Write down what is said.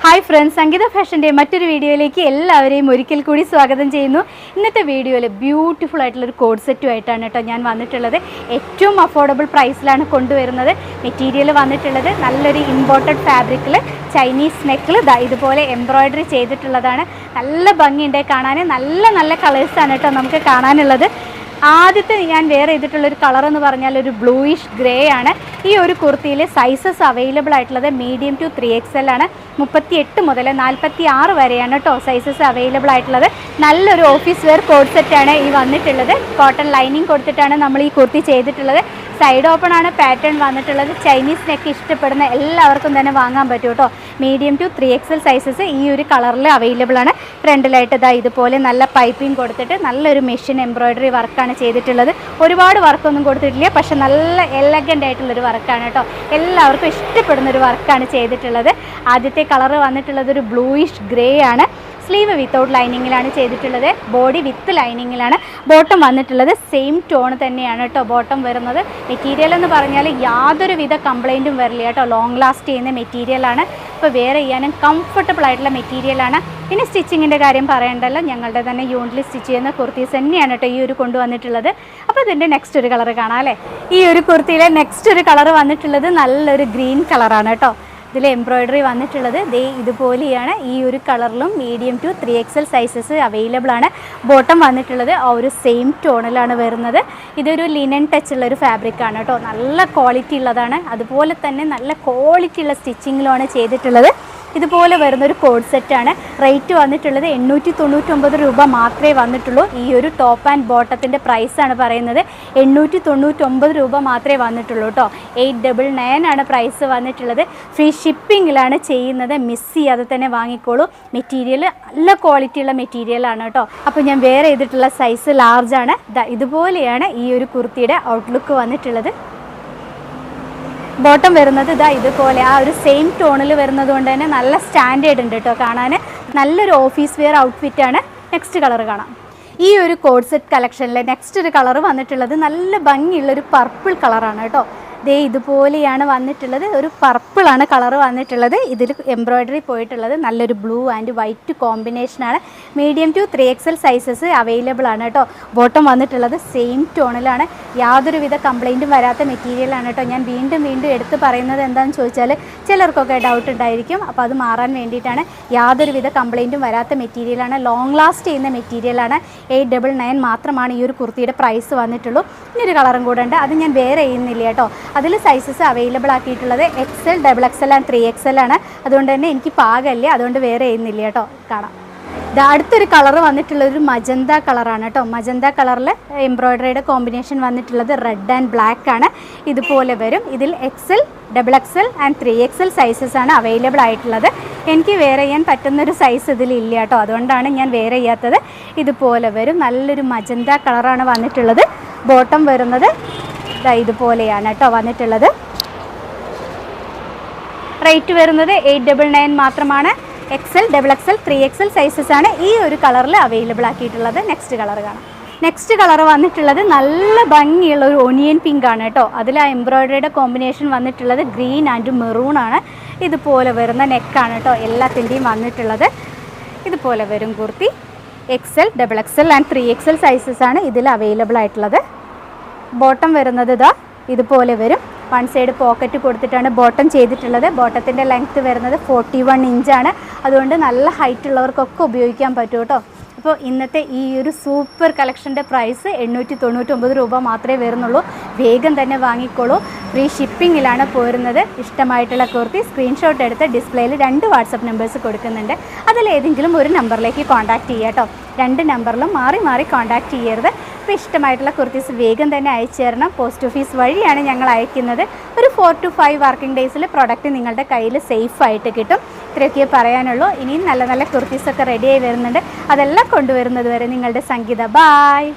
Hi friends, സംഗീത ഫാഷൻ്റെ മറ്റൊരു വീഡിയോയിലേക്ക് എല്ലാവരെയും ഒരിക്കൽ കൂടി സ്വാഗതം ചെയ്യുന്നു. ഇന്നത്തെ വീഡിയോയിൽ ബ്യൂട്ടിഫുൾ ആയിട്ടുള്ളൊരു കോഡ് സെറ്റുമായിട്ടാണ് കേട്ടോ ഞാൻ വന്നിട്ടുള്ളത്. ഏറ്റവും അഫോർഡബിൾ പ്രൈസിലാണ് കൊണ്ടുവരുന്നത്. മെറ്റീരിയൽ വന്നിട്ടുള്ളത് നല്ലൊരു ഇമ്പോർട്ടഡ് ഫാബ്രിക്കിൽ ചൈനീസ് നെക്കിൽ ഇതുപോലെ എംബ്രോയ്ഡറി ചെയ്തിട്ടുള്ളതാണ്. നല്ല ഭംഗിയുണ്ട് കാണാൻ. നല്ല നല്ല കളേഴ്സാണ് കേട്ടോ നമുക്ക് കാണാനുള്ളത്. ആദ്യത്തെ ഞാൻ വെയർ ചെയ്തിട്ടുള്ളൊരു കളർ എന്ന് പറഞ്ഞാൽ ഒരു ബ്ലൂയിഷ് ഗ്രേ ആണ്. ഈ ഒരു കുർത്തിയിൽ സൈസസ് അവൈലബിൾ ആയിട്ടുള്ളത് മീഡിയം ടു 3XL ആണ്. 38 മുതൽ 46 വരെയാണ് കേട്ടോ സൈസസ് അവൈലബിൾ ആയിട്ടുള്ളത്. നല്ലൊരു ഓഫീസ് വെയർ കോഡ് സെറ്റാണ് ഈ വന്നിട്ടുള്ളത്. കോട്ടൺ ലൈനിങ് കൊടുത്തിട്ടാണ് നമ്മൾ ഈ കുർത്തി ചെയ്തിട്ടുള്ളത്. സൈഡ് ഓപ്പൺ ആണ് പാറ്റേൺ വന്നിട്ടുള്ളത്. ചൈനീസ് നെക്ക് ഇഷ്ടപ്പെടുന്ന എല്ലാവർക്കും തന്നെ വാങ്ങാൻ പറ്റും കേട്ടോ. മീഡിയം ടു 3XL സൈസസ് ഈ ഒരു കളറിൽ അവൈലബിൾ ആണ്. ഫ്രണ്ടിലായിട്ട് ഇതുപോലെ നല്ല പൈപ്പിംഗ് കൊടുത്തിട്ട് നല്ലൊരു മെഷീൻ എംബ്രോയ്ഡറി വർക്കാണ് ചെയ്തിട്ടുള്ളത്. ഒരുപാട് വർക്കൊന്നും കൊടുത്തിട്ടില്ല, പക്ഷെ നല്ല എലഗൻ്റ് ആയിട്ടുള്ളൊരു വർക്കാണ് കേട്ടോ. എല്ലാവർക്കും ഇഷ്ടപ്പെടുന്നൊരു വർക്കാണ് ചെയ്തിട്ടുള്ളത്. ആദ്യത്തെ കളർ വന്നിട്ടുള്ളത് ഒരു ബ്ലൂയിഷ് ഗ്രേ ആണ്. സ്ലീവ് വിത്തൗട്ട് ലൈനിങ്ങിലാണ് ചെയ്തിട്ടുള്ളത്. ബോഡി വിത്ത് ലൈനിങ്ങിലാണ്. ബോട്ടം വന്നിട്ടുള്ളത് സെയിം ടോൺ തന്നെയാണ് കേട്ടോ ബോട്ടം വരുന്നത്. മെറ്റീരിയൽ എന്ന് പറഞ്ഞാൽ യാതൊരുവിധ കംപ്ലൈൻറ്റും വരില്ല കേട്ടോ. ലോങ് ലാസ്റ്റ് ചെയ്യുന്ന മെറ്റീരിയലാണ്. ഇപ്പോൾ വെയർ ചെയ്യാനും കംഫർട്ടബിൾ ആയിട്ടുള്ള മെറ്റീരിയലാണ്. പിന്നെ സ്റ്റിച്ചിങ്ങിൻ്റെ കാര്യം പറയണ്ടല്ലോ, ഞങ്ങളുടെ തന്നെ യൂണിറ്റിൽ സ്റ്റിച്ച് ചെയ്യുന്ന കുർത്തീസ് തന്നെയാണ് കേട്ടോ ഈ ഒരു കൊണ്ടുവന്നിട്ടുള്ളത്. അപ്പോൾ ഇതിൻ്റെ നെക്സ്റ്റ് ഒരു കളർ കാണാം അല്ലേ. ഈ ഒരു കുർത്തിയിലെ നെക്സ്റ്റ് ഒരു കളർ വന്നിട്ടുള്ളത് നല്ലൊരു ഗ്രീൻ കളറാണ് കേട്ടോ. ഇതിൽ എംബ്രോയ്ഡറി വന്നിട്ടുള്ളത് ഇതുപോലെയാണ്. ഈ ഒരു കളറിലും medium to 3XL sizes available ആണ്. ബോട്ടം വന്നിട്ടുള്ളത് ആ ഒരു സെയിം ടോണിലാണ് വരുന്നത്. ഇതൊരു ലിനൻ ടച്ച് ഉള്ളൊരു ഫാബ്രിക്കാണ് കേട്ടോ. നല്ല ക്വാളിറ്റി ഉള്ളതാണ്. അതുപോലെ തന്നെ നല്ല ക്വാളിറ്റി ഉള്ള സ്റ്റിച്ചിങ്ങിലുമാണ് ചെയ്തിട്ടുള്ളത്. ഇതുപോലെ വരുന്നൊരു കോഡ് സെറ്റാണ്. റേറ്റ് വന്നിട്ടുള്ളത് 899 രൂപ മാത്രമേ വന്നിട്ടുള്ളൂ. ഈ ഒരു ടോപ്പ് ആൻഡ് ബോട്ടത്തിൻ്റെ പ്രൈസാണ് പറയുന്നത്. 899 രൂപ മാത്രമേ വന്നിട്ടുള്ളൂ കേട്ടോ. 899 ആണ് പ്രൈസ് വന്നിട്ടുള്ളത്. ഫ്രീ ഷിപ്പിങ്ങിലാണ് ചെയ്യുന്നത്. മിസ് ചെയ്യാതെ തന്നെ വാങ്ങിക്കോളൂ. മെറ്റീരിയൽ നല്ല ക്വാളിറ്റിയുള്ള മെറ്റീരിയലാണ് കേട്ടോ. അപ്പോൾ ഞാൻ വെയർ ചെയ്തിട്ടുള്ള സൈസ് ലാർജാണ്. ഇതുപോലെയാണ് ഈ ഒരു കുർത്തിയുടെ ഔട്ട്ലുക്ക് വന്നിട്ടുള്ളത്. ബോട്ടം വരുന്നത് ഇതുപോലെ ആ ഒരു സെയിം ടോണിൽ വരുന്നത് കൊണ്ട് തന്നെ നല്ല സ്റ്റാൻഡേർഡ് ഉണ്ട് കേട്ടോ കാണാൻ. നല്ലൊരു ഓഫീസ് വെയർ ഔട്ട്ഫിറ്റാണ്. നെക്സ്റ്റ് കളർ കാണാം. ഈ ഒരു കോഡ് സെറ്റ് കളക്ഷനിലെ നെക്സ്റ്റ് ഒരു കളർ വന്നിട്ടുള്ളത് നല്ല ഭംഗിയുള്ളൊരു പർപ്പിൾ കളറാണ് കേട്ടോ. ഇതുപോലെയാണ് വന്നിട്ടുള്ളത്. ഒരു പർപ്പിളാണ് കളർ വന്നിട്ടുള്ളത്. ഇതിൽ എംബ്രോയ്ഡറി പോയിട്ടുള്ളത് നല്ലൊരു ബ്ലൂ ആൻഡ് വൈറ്റ് കോമ്പിനേഷനാണ്. Medium to 3XL sizes available ആണ് കേട്ടോ. ബോട്ടം വന്നിട്ടുള്ളത് സെയിം ടോണിലാണ്. യാതൊരുവിധ കംപ്ലൈൻറ്റും വരാത്ത മെറ്റീരിയലാണ് കേട്ടോ. ഞാൻ വീണ്ടും എടുത്ത് പറയുന്നത് എന്താണെന്ന് ചോദിച്ചാൽ ചിലർക്കൊക്കെ ഡൗട്ട് ഉണ്ടായിരിക്കും. അപ്പോൾ അത് മാറാൻ വേണ്ടിയിട്ടാണ്. യാതൊരുവിധ കംപ്ലൈൻറ്റും വരാത്ത മെറ്റീരിയലാണ്. ലോങ് ലാസ്റ്റ് ചെയ്യുന്ന മെറ്റീരിയലാണ്. 899 മാത്രമാണ് ഈ ഒരു കുർത്തിയുടെ പ്രൈസ് വന്നിട്ടുള്ളൂ. ഇനിയൊരു കളറും കൂടെ ഉണ്ട്. അത് ഞാൻ വേറെ ചെയ്യുന്നില്ല കേട്ടോ. അതിൽ സൈസസ് അവൈലബിൾ ആക്കിയിട്ടുള്ളത് XL, XXL ആൻഡ് 3XL ആണ്. അതുകൊണ്ട് തന്നെ എനിക്ക് പാകമില്ല, അതുകൊണ്ട് വേറെ ചെയ്യുന്നില്ല കേട്ടോ. കാണാം. അടുത്തൊരു കളർ വന്നിട്ടുള്ളൊരു മജന്ത കളറാണ് കേട്ടോ. മജന്ത കളറിൽ എംബ്രോയ്ഡറിയുടെ കോമ്പിനേഷൻ വന്നിട്ടുള്ളത് റെഡ് ആൻഡ് ബ്ലാക്ക് ആണ്. ഇതുപോലെ വരും. ഇതിൽ XL, XXL and 3XL sizes ആണ് അവൈലബിൾ ആയിട്ടുള്ളത്. എനിക്ക് വേറെ ചെയ്യാൻ പറ്റുന്നൊരു സൈസ് ഇതിലില്ല കേട്ടോ. അതുകൊണ്ടാണ് ഞാൻ വേറെ ചെയ്യാത്തത്. ഇതുപോലെ വരും. നല്ലൊരു മജന്ത കളറാണ് വന്നിട്ടുള്ളത്. ബോട്ടം വരുന്നത് ഇതുപോലെയാണ് കേട്ടോ വന്നിട്ടുള്ളത്. റേറ്റ് വരുന്നത് 899 മാത്രമാണ്. XL, XXL, 3XL സൈസസ് ആണ് ഈ ഒരു കളറിൽ അവൈലബിൾ ആക്കിയിട്ടുള്ളത്. നെക്സ്റ്റ് കളർ കാണാം. നെക്സ്റ്റ് കളർ വന്നിട്ടുള്ളത് നല്ല ഭംഗിയുള്ള ഒരു ഒനിയൻ പിങ്ക് ആണ് കേട്ടോ. അതിൽ ആ എംബ്രോയ്ഡറിയുടെ കോമ്പിനേഷൻ വന്നിട്ടുള്ളത് ഗ്രീൻ ആൻഡ് മെറൂൺ ആണ്. ഇതുപോലെ വരുന്ന നെക്കാണ് കേട്ടോ എല്ലാത്തിൻ്റെയും വന്നിട്ടുള്ളത്. ഇതുപോലെ വരും kurti. XL, XXL and 3XL sizes ആണ് ഇതിൽ അവൈലബിൾ ആയിട്ടുള്ളത്. ബോട്ടം വരുന്നത് ഇതുപോലെ വരും. വൺ സൈഡ് പോക്കറ്റ് കൊടുത്തിട്ടാണ് ബോട്ടം ചെയ്തിട്ടുള്ളത്. ബോട്ടത്തിൻ്റെ ലെങ്ത്ത് വരുന്നത് 41 ഇഞ്ചാണ്. അതുകൊണ്ട് നല്ല ഹൈറ്റ് ഉള്ളവർക്കൊക്കെ ഉപയോഗിക്കാൻ പറ്റും കേട്ടോ. അപ്പോൾ ഇന്നത്തെ ഈ ഒരു സൂപ്പർ കളക്ഷൻ്റെ പ്രൈസ് 899 രൂപ മാത്രമേ വരുന്നുള്ളൂ. വേഗം തന്നെ വാങ്ങിക്കോളൂ. ഫ്രീ ഷിപ്പിങ്ങിലാണ് പോരുന്നത്. ഇഷ്ടമായിട്ടുള്ള കുർത്തി സ്ക്രീൻഷോട്ട് എടുത്ത് ഡിസ്പ്ലേയിൽ 2 വാട്സപ്പ് നമ്പേഴ്സ് കൊടുക്കുന്നുണ്ട്. അതിലേതെങ്കിലും ഒരു നമ്പറിലേക്ക് കോൺടാക്റ്റ് ചെയ്യുക കേട്ടോ. 2 നമ്പറിലും മാറി കോൺടാക്റ്റ് ചെയ്യരുത്. അപ്പോൾ ഇഷ്ടമായിട്ടുള്ള കുർത്തീസ് വേഗം തന്നെ അയച്ചു തരണം. പോസ്റ്റ് ഓഫീസ് വഴിയാണ് ഞങ്ങൾ അയക്കുന്നത്. ഒരു 4 to 5 വർക്കിംഗ് ഡേയ്സിൽ പ്രൊഡക്റ്റ് നിങ്ങളുടെ കയ്യിൽ സേഫായിട്ട് കിട്ടും. ഇത്രയൊക്കെ പറയാനുള്ളൂ. ഇനിയും നല്ല നല്ല കുർത്തീസൊക്കെ റെഡിയായി വരുന്നുണ്ട്. അതെല്ലാം കൊണ്ടുവരുന്നത് വരെ നിങ്ങളുടെ സംഗീത. ബായ്.